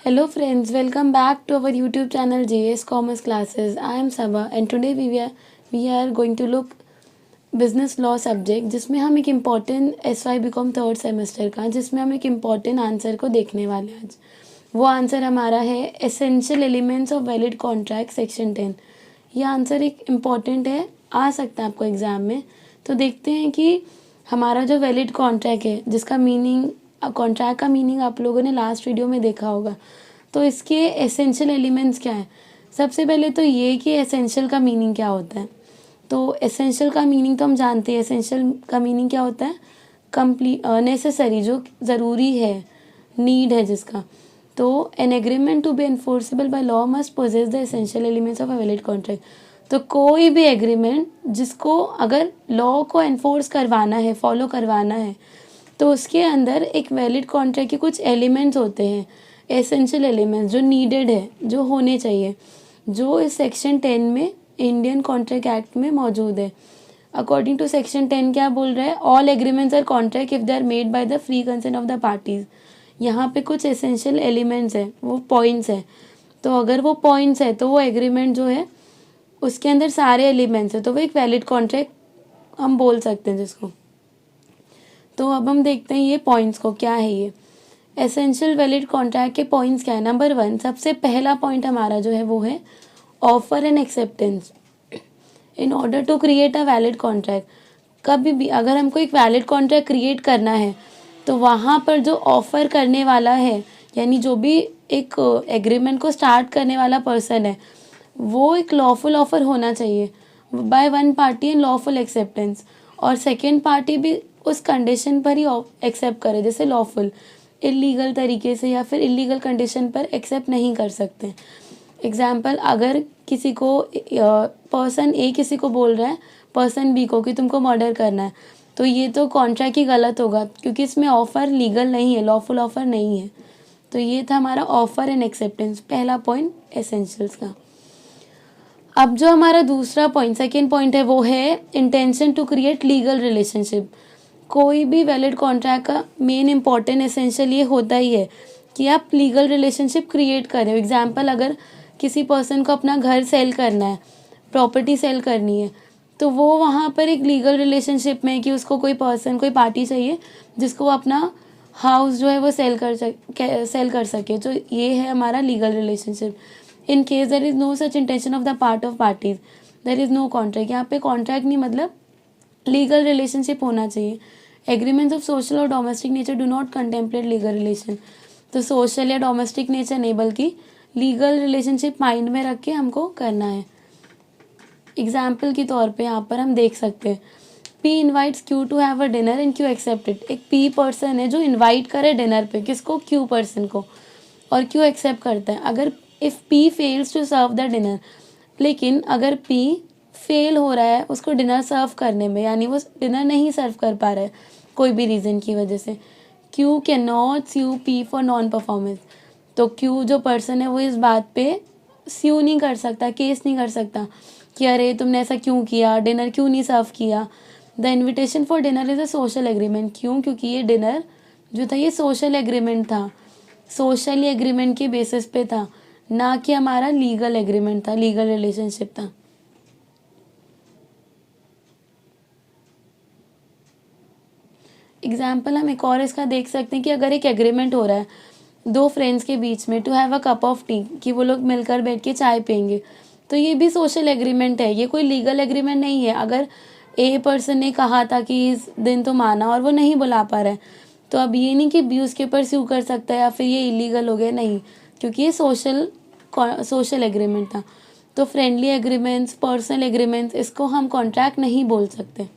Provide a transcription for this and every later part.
Hello friends, welcome back to our YouTube channel JS Commerce Classes. I am Sabha and today we are going to look business law subject जिसमें हम एक important SY BCom third semester का जिसमें हम एक important answer को देखने वाले हैं आज। वो आंसर हमारा है essential elements of valid contract section 10। ये आंसर एक इम्पॉर्टेंट है, आ सकता है आपको एग्ज़ाम में। तो देखते हैं कि हमारा जो वैलिड कॉन्ट्रैक्ट है जिसका मीनिंग कॉन्ट्रैक्ट का मीनिंग आप लोगों ने लास्ट वीडियो में देखा होगा। तो इसके एसेंशियल एलिमेंट्स क्या है। सबसे पहले तो ये कि एसेंशियल का मीनिंग क्या होता है। तो एसेंशियल का मीनिंग तो हम जानते हैं। एसेंशियल का मीनिंग क्या होता है, नेसेसरी, जो ज़रूरी है, नीड है जिसका। तो an agreement to be enforceable by law must possess the essential elements of a valid contract. तो कोई भी एग्रीमेंट जिसको अगर लॉ को एनफोर्स करवाना है, फॉलो करवाना है, तो उसके अंदर एक वैलिड कॉन्ट्रैक्ट के कुछ एलिमेंट्स होते हैं, एसेंशियल एलिमेंट्स जो नीडेड है, जो होने चाहिए, जो इस सेक्शन 10 में इंडियन कॉन्ट्रैक्ट एक्ट में मौजूद है। अकॉर्डिंग टू सेक्शन 10 क्या बोल रहा है, all agreements are contract if they are made by the free consent of the parties. यहाँ पे कुछ एसेंशियल एलिमेंट्स है, वो पॉइंट्स है। तो अगर वो पॉइंट्स है तो वो एग्रीमेंट जो है उसके अंदर सारे एलिमेंट्स है, तो वो एक वैलिड कॉन्ट्रैक्ट हम बोल सकते हैं जिसको। तो अब हम देखते हैं ये पॉइंट्स को, क्या है ये एसेंशियल वैलिड कॉन्ट्रैक्ट के पॉइंट्स क्या है। नंबर 1, सबसे पहला पॉइंट हमारा जो है वो है offer and acceptance in order to create a valid contract. कभी भी अगर हमको एक वैलिड कॉन्ट्रैक्ट क्रिएट करना है तो वहाँ पर जो ऑफ़र करने वाला है, यानी जो भी एक एग्रीमेंट को स्टार्ट करने वाला पर्सन है, वो एक लॉफुल ऑफर होना चाहिए by one party and lawful acceptance, और सेकेंड पार्टी भी उस कंडीशन पर ही एक्सेप्ट करे। जैसे लॉफुल, इलीगल तरीके से या फिर इलीगल कंडीशन पर एक्सेप्ट नहीं कर सकते। एग्जाम्पल, अगर किसी को पर्सन ए किसी को बोल रहा है पर्सन बी को कि तुमको मर्डर करना है, तो ये तो कॉन्ट्रैक्ट ही गलत होगा क्योंकि इसमें ऑफ़र लीगल नहीं है, लॉफुल ऑफ़र नहीं है। तो ये था हमारा ऑफ़र एंड एक्सेप्टेंस, पहला पॉइंट एसेंशियल्स का। अब जो हमारा दूसरा पॉइंट, सेकेंड पॉइंट है, वो है intention to create legal relationship. कोई भी वैलिड कॉन्ट्रैक्ट का मेन इंपॉर्टेंट एसेंशियल ये होता ही है कि आप लीगल रिलेशनशिप क्रिएट करें। एग्जाम्पल, अगर किसी पर्सन को अपना घर सेल करना है, प्रॉपर्टी सेल करनी है, तो वो वहाँ पर एक लीगल रिलेशनशिप में है कि उसको कोई पर्सन, कोई पार्टी चाहिए जिसको वो अपना हाउस जो है वो सेल कर सके। तो ये है हमारा legal relationship. In case there is no such intention of the part of parties, there is no contract. यहाँ पे कॉन्ट्रैक्ट नहीं, मतलब लीगल रिलेशनशिप होना चाहिए। एग्रीमेंट्स ऑफ सोशल और domestic nature do not contemplate legal relation. तो social या domestic nature नहीं, बल्कि लीगल रिलेशनशिप माइंड में रख के हमको करना है। एग्जाम्पल के तौर पे यहाँ पर हम देख सकते हैं, P invites Q to have a dinner and Q accept it. एक पी पर्सन है जो इन्वाइट करे डिनर पे, किसको, क्यू पर्सन को, और क्यू एक्सेप्ट करता है। अगर if P fails to serve the dinner, लेकिन अगर पी फेल हो रहा है उसको डिनर सर्व करने में, यानी वो डिनर नहीं सर्व कर पा रहा है कोई भी रीज़न की वजह से, Q can not sue P for non performance. तो क्यू जो पर्सन है वो इस बात पे स्यू नहीं कर सकता, केस नहीं कर सकता कि अरे तुमने ऐसा क्यों किया, डिनर क्यों नहीं सर्व किया। The invitation for dinner is a social agreement. क्यों? क्योंकि ये डिनर जो था ये सोशल एग्रीमेंट था, सोशल एग्रीमेंट के बेसिस पे था, ना कि हमारा लीगल एग्रीमेंट था, लीगल रिलेशनशिप था। एग्जाम्पल हम एक और इसका देख सकते हैं कि अगर एक एग्रीमेंट हो रहा है दो फ्रेंड्स के बीच में to have a cup of tea, कि वो लोग मिलकर बैठ के चाय पियेंगे, तो ये भी सोशल एग्रीमेंट है, ये कोई लीगल एग्रीमेंट नहीं है। अगर ए पर्सन ने कहा था कि इस दिन तुम आना और वो नहीं बुला पा रहा है, तो अब ये नहीं कि बी उसके ऊपर स्यू कर सकता है या फिर ये इलीगल हो गया, नहीं, क्योंकि ये सोशल एग्रीमेंट था। तो फ्रेंडली एग्रीमेंट्स, पर्सनल एग्रीमेंट्स, इसको हम कॉन्ट्रैक्ट नहीं बोल सकते।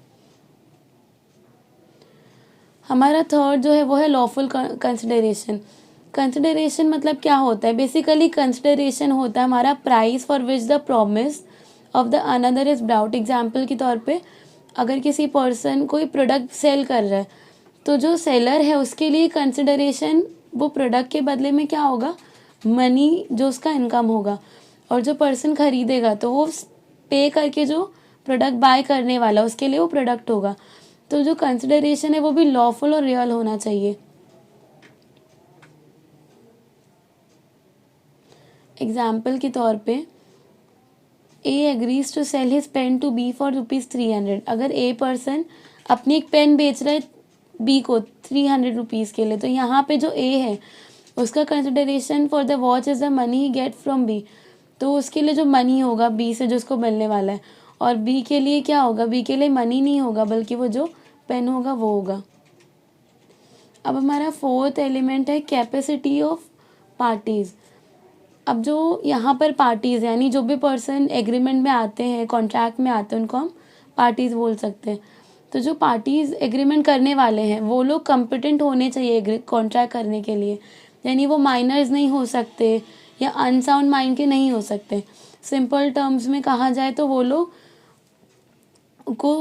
हमारा थर्ड जो है वो है लॉफुल कंसिडरेशन। कंसिडरेशन मतलब क्या होता है, बेसिकली कंसिडरेशन होता है हमारा price for which the promise of the another is brought. Example के तौर पे, अगर किसी पर्सन कोई प्रोडक्ट सेल कर रहा है, तो जो सेलर है उसके लिए कंसिडरेशन वो प्रोडक्ट के बदले में क्या होगा, मनी, जो उसका इनकम होगा, और जो पर्सन खरीदेगा तो वो पे करके जो प्रोडक्ट बाय करने वाला उसके लिए वो प्रोडक्ट होगा। तो जो कंसिडरेशन है वो भी लॉफुल और रियल होना चाहिए। एग्जाम्पल के तौर पे A agrees to sell his pen to be for ₹300। अगर ए पर्सन अपनी एक पेन बेच रहा है बी को 300 रुपीज़ के लिए, तो यहाँ पे जो ए है उसका consideration for the watch is the money he get from B. तो उसके लिए जो मनी होगा बी से जो उसको मिलने वाला है, और बी के लिए क्या होगा, बी के लिए मनी नहीं होगा बल्कि वो जो पेन होगा वो होगा। अब हमारा फोर्थ एलिमेंट है कैपेसिटी ऑफ पार्टीज़। अब जो यहाँ पर पार्टीज़ यानी जो भी पर्सन एग्रीमेंट में आते हैं, कॉन्ट्रैक्ट में आते हैं, उनको हम पार्टीज़ बोल सकते हैं। तो जो पार्टीज़ एग्रीमेंट करने वाले हैं वो लोग कॉम्पिटेंट होने चाहिए कॉन्ट्रैक्ट करने के लिए, यानी वो माइनर्स नहीं हो सकते या अनसाउंड माइंड के नहीं हो सकते। सिंपल टर्म्स में कहा जाए तो वो लोग को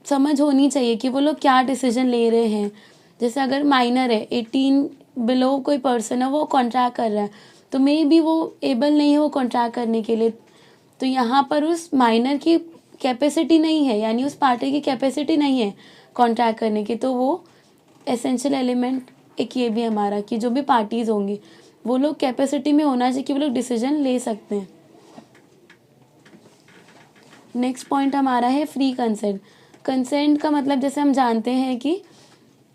समझ होनी चाहिए कि वो लोग क्या डिसीजन ले रहे हैं। जैसे अगर माइनर है, 18 बिलो कोई पर्सन है, वो कॉन्ट्रैक्ट कर रहा है, तो मे बी वो एबल नहीं है वो कॉन्ट्रैक्ट करने के लिए। तो यहाँ पर उस माइनर की कैपेसिटी नहीं है, यानी उस पार्टी की कैपेसिटी नहीं है कॉन्ट्रैक्ट करने की। तो वो एसेंशियल एलिमेंट एक ये भी हमारा कि जो भी पार्टीज़ होंगी वो लोग कैपेसिटी में होना चाहिए कि वो लोग डिसीजन ले सकते हैं। नेक्स्ट पॉइंट हमारा है फ्री कंसेंट। कंसेंट का मतलब जैसे हम जानते हैं कि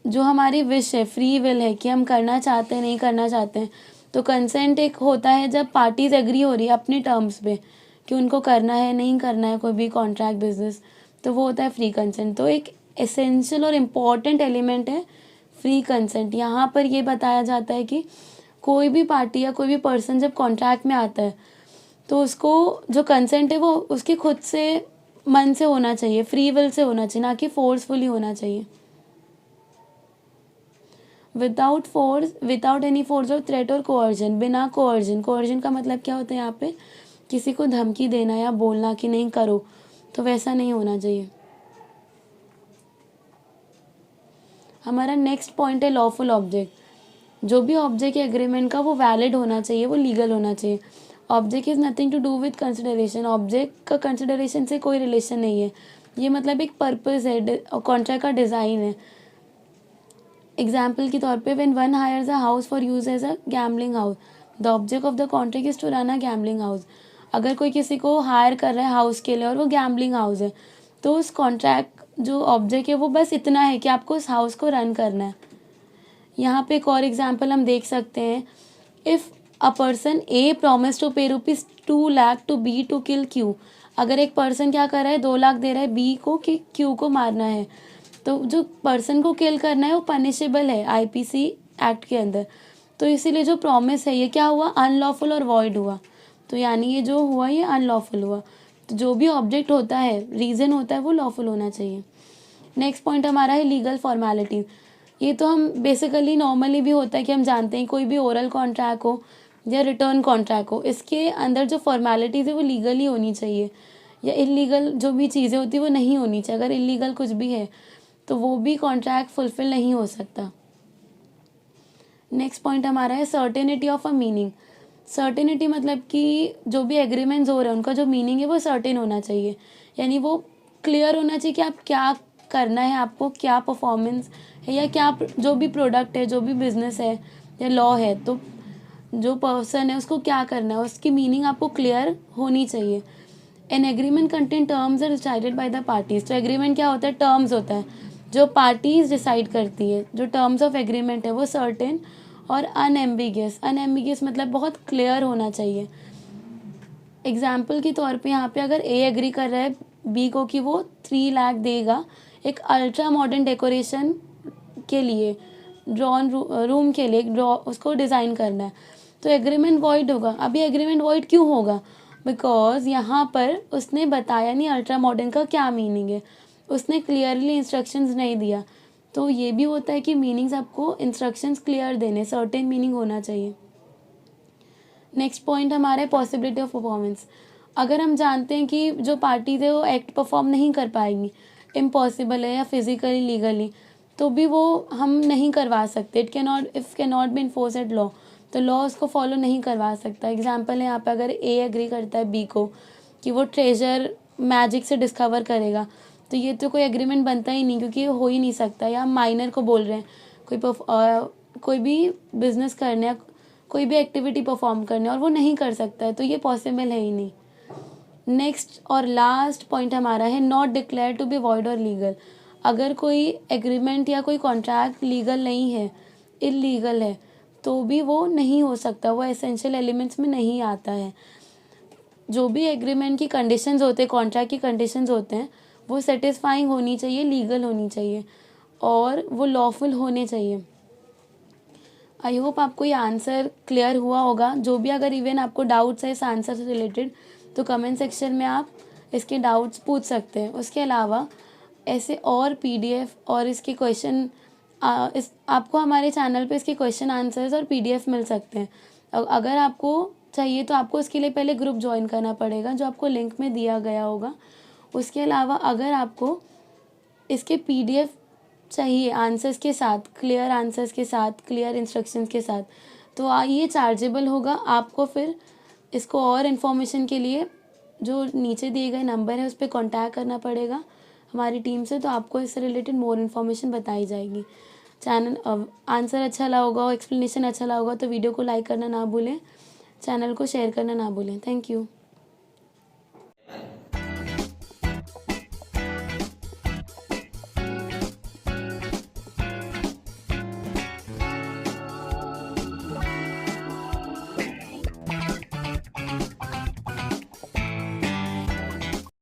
जो हमारी विश है, फ्री विल है कि हम करना चाहते हैं नहीं करना चाहते हैं। तो कंसेंट एक होता है जब पार्टीज एग्री हो रही है अपने टर्म्स पे कि उनको करना है नहीं करना है कोई भी कॉन्ट्रैक्ट बिजनेस, तो वो होता है फ्री कंसेंट। तो एक एसेंशियल और इम्पॉर्टेंट एलिमेंट है फ्री कंसेंट। यहाँ पर ये बताया जाता है कि कोई भी पार्टी या कोई भी पर्सन जब कॉन्ट्रैक्ट में आता है तो उसको जो कंसेंट है वो उसके खुद से मन से होना चाहिए, फ्री विल से होना चाहिए, ना कि फोर्सफुली होना चाहिए। Without force, without any force और थ्रेट और कोअर्जन, बिना कोअर्जन। कोअर्जन का मतलब क्या होता है यहाँ पे, किसी को धमकी देना या बोलना कि नहीं करो, तो वैसा नहीं होना चाहिए। हमारा नेक्स्ट पॉइंट है लॉफुल ऑब्जेक्ट। जो भी ऑब्जेक्ट है एग्रीमेंट का वो वैलिड होना चाहिए, वो लीगल होना चाहिए। Object is nothing to do with consideration. Object का कंसिडरेशन से कोई रिलेशन नहीं है, ये मतलब एक पर्पस है, कॉन्ट्रैक्ट का डिज़ाइन है। एग्जाम्पल के तौर पे when one hires a house for use as a gambling house, the object of the contract is to run a gambling house. अगर कोई किसी को हायर कर रहा है हाउस के लिए और वो गैम्बलिंग हाउस है, तो उस कॉन्ट्रैक्ट जो ऑब्जेक्ट है वो बस इतना है कि आपको उस हाउस को रन करना है। यहाँ पे एक और एग्जाम्पल हम देख सकते हैं, if a person A promise to pay ₹2 lakh to B to kill Q. अगर एक पर्सन क्या कर रहा है, 2 लाख दे रहा है बी को कि क्यू को मारना है, तो जो पर्सन को किल करना है वो पनिशेबल है आईपीसी एक्ट के अंदर। तो इसीलिए जो प्रॉमिस है ये क्या हुआ, अनलॉफुल और वॉइड हुआ। तो यानी ये जो हुआ ये अनलॉफुल हुआ। तो जो भी ऑब्जेक्ट होता है, रीज़न होता है, वो लॉफुल होना चाहिए। नेक्स्ट पॉइंट हमारा है लीगल फॉर्मेलिटी। ये तो हम बेसिकली नॉर्मली भी होता है कि हम जानते हैं कोई भी ओरल कॉन्ट्रैक्ट हो या रिटर्न कॉन्ट्रैक्ट हो, इसके अंदर जो फॉर्मेलिटीज़ है वो लीगली होनी चाहिए, या इलीगल जो भी चीज़ें होती है वो नहीं होनी चाहिए। अगर इलीगल कुछ भी है तो वो भी कॉन्ट्रैक्ट फुलफिल नहीं हो सकता। नेक्स्ट पॉइंट हमारा है certainty of a meaning. Certainty मतलब कि जो भी एग्रीमेंट्स हो रहे हैं उनका जो मीनिंग है वो सर्टेन होना चाहिए, यानी वो क्लियर होना चाहिए कि आप क्या करना है, आपको क्या परफॉर्मेंस है या क्या जो भी प्रोडक्ट है, जो भी बिजनेस है या लॉ है, तो जो पर्सन है उसको क्या करना है, उसकी मीनिंग आपको क्लियर होनी चाहिए। An agreement contain terms are decided by the parties. तो एग्रीमेंट क्या होता है, टर्म्स होता है जो पार्टीज डिसाइड करती है। जो टर्म्स ऑफ एग्रीमेंट है वो सर्टेन और अनएम्बिगियस। अनएम्बिगियस मतलब बहुत क्लियर होना चाहिए। एग्जाम्पल के तौर पे यहाँ पे अगर ए एग्री कर रहा है बी को कि वो 3 लाख देगा एक अल्ट्रा मॉडर्न डेकोरेशन के लिए, ड्रॉन रूम के लिए उसको डिज़ाइन करना है, तो एग्रीमेंट वॉइड होगा। अभी एग्रीमेंट वॉइड क्यों होगा, बिकॉज यहाँ पर उसने बताया नहीं अल्ट्रा मॉडर्न का क्या मीनिंग है, उसने क्लियरली इंस्ट्रक्शंस नहीं दिया। तो ये भी होता है कि मीनिंग्स आपको इंस्ट्रक्शंस क्लियर देने, सर्टेन मीनिंग होना चाहिए। नेक्स्ट पॉइंट हमारा है पॉसिबिलिटी ऑफ परफॉर्मेंस। अगर हम जानते हैं कि जो पार्टीज है वो एक्ट परफॉर्म नहीं कर पाएंगी, इम्पॉसिबल है या फिजिकली लीगली, तो भी वो हम नहीं करवा सकते। It can not be enforce at law, तो लॉ उसको फॉलो नहीं करवा सकता। एग्जाम्पल है यहाँ पे अगर ए एग्री करता है बी को कि वो ट्रेजर मैजिक से डिस्कवर करेगा, तो ये तो कोई एग्रीमेंट बनता ही नहीं, क्योंकि ये हो ही नहीं सकता। या माइनर को बोल रहे हैं कोई भी बिजनेस करना है, कोई भी एक्टिविटी परफॉर्म करने और वो नहीं कर सकता है, तो ये पॉसिबल है ही नहीं। नेक्स्ट और लास्ट पॉइंट हमारा है not declare to be void और लीगल। अगर कोई एग्रीमेंट या कोई कॉन्ट्रैक्ट लीगल नहीं है, इलीगल है, तो भी वो नहीं हो सकता, वो एसेंशियल एलिमेंट्स में नहीं आता है। जो भी एग्रीमेंट की कंडीशंस होते हैं, कॉन्ट्रैक्ट की कंडीशंस होते हैं, वो सेटिस्फाइंग होनी चाहिए, लीगल होनी चाहिए और वो लॉफुल होने चाहिए। आई होप आपको ये आंसर क्लियर हुआ होगा। जो भी अगर इवन आपको डाउट्स है इस आंसर से रिलेटेड, तो कमेंट सेक्शन में आप इसके डाउट्स पूछ सकते हैं। उसके अलावा ऐसे और पीडीएफ और इसके क्वेश्चन इस आपको हमारे चैनल पे इसके क्वेश्चन आंसर्स और पीडीएफ मिल सकते हैं। अगर आपको चाहिए तो आपको इसके लिए पहले ग्रुप ज्वाइन करना पड़ेगा, जो आपको लिंक में दिया गया होगा। उसके अलावा अगर आपको इसके पीडीएफ चाहिए आंसर्स के साथ, क्लियर आंसर्स के साथ, क्लियर इंस्ट्रक्शंस के साथ, तो ये चार्जेबल होगा। आपको फिर इसको और इन्फॉर्मेशन के लिए जो नीचे दिए गए नंबर है उस पर कॉन्टैक्ट करना पड़ेगा हमारी टीम से, तो आपको इससे रिलेटेड मोर इन्फॉर्मेशन बताई जाएगी। चैनल आंसर अच्छा लगा होगा, एक्सप्लेनेशन अच्छा लगा होगा तो वीडियो को लाइक करना ना भूलें, चैनल को शेयर करना ना भूलें। Thank you.